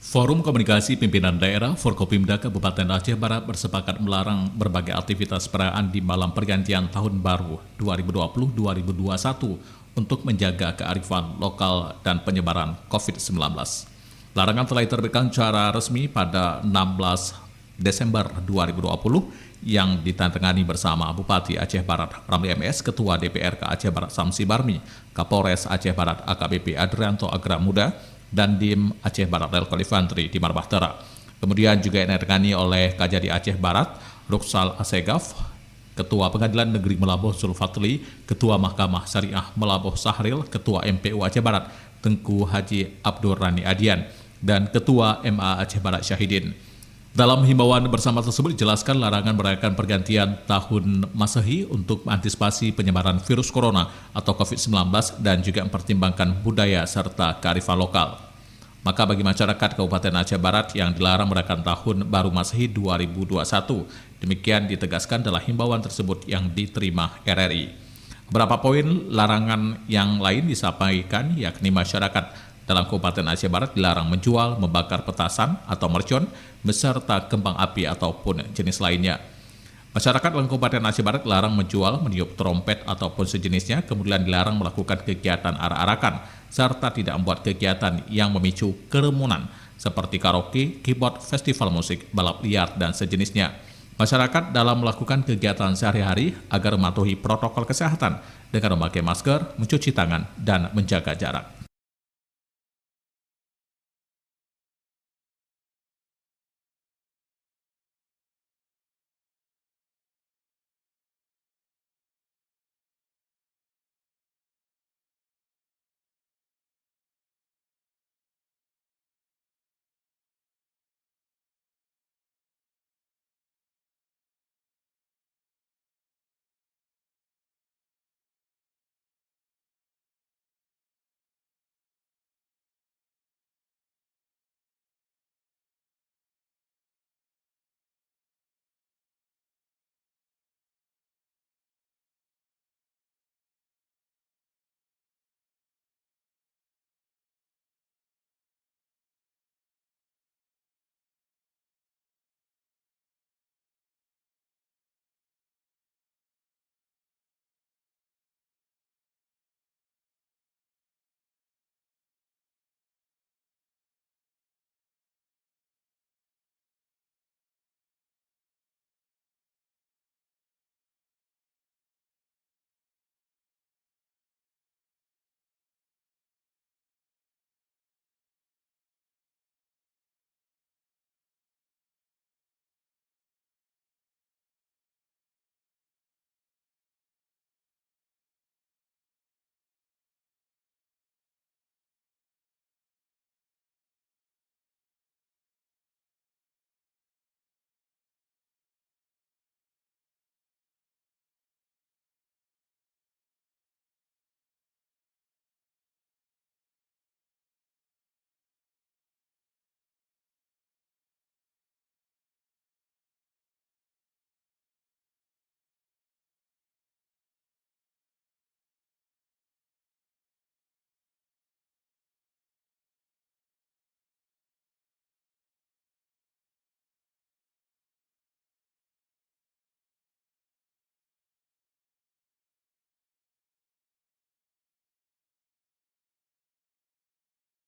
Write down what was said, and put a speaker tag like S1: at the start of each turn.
S1: Forum Komunikasi Pimpinan Daerah Forkopimda Kabupaten Aceh Barat bersepakat melarang berbagai aktivitas perayaan di malam pergantian Tahun Baru 2020-2021 untuk menjaga kearifan lokal dan penyebaran COVID-19. Larangan telah diterbitkan secara resmi pada 16 Desember 2020 yang ditandatangani bersama Bupati Aceh Barat Ramli MS, Ketua DPRK Aceh Barat Samsi Barmi, Kapolres Aceh Barat AKBP Adrianto Agramuda, dan Dim Aceh Barat Letkol Infantri di Marbahtera. Kemudian juga ditandangani oleh Kajari Aceh Barat, Ruksal Asegaf, Ketua Pengadilan Negeri Melabuh Zulfatli, Ketua Mahkamah Syariah Melabuh Sahril, Ketua MPU Aceh Barat Tengku Haji Abdur Rani Adian, dan Ketua MA Aceh Barat Syahidin. Dalam himbauan bersama tersebut dijelaskan larangan merayakan pergantian tahun Masehi untuk mengantisipasi penyebaran virus corona atau COVID-19 dan juga mempertimbangkan budaya serta kearifan lokal. Maka bagi masyarakat Kabupaten Aceh Barat yang dilarang merayakan Tahun Baru Masehi 2021, demikian ditegaskan dalam himbauan tersebut yang diterima RRI. Beberapa poin larangan yang lain disampaikan, yakni masyarakat dalam Kabupaten Aceh Barat dilarang menjual, membakar petasan atau mercon, beserta kembang api ataupun jenis lainnya. Masyarakat dalam Kabupaten Aceh Barat dilarang menjual, meniup trompet ataupun sejenisnya, kemudian dilarang melakukan kegiatan arak-arakan, serta tidak membuat kegiatan yang memicu kerumunan, seperti karaoke, keyboard, festival musik, balap liar, dan sejenisnya. Masyarakat dalam melakukan kegiatan sehari-hari agar mematuhi protokol kesehatan dengan memakai masker, mencuci tangan, dan menjaga jarak.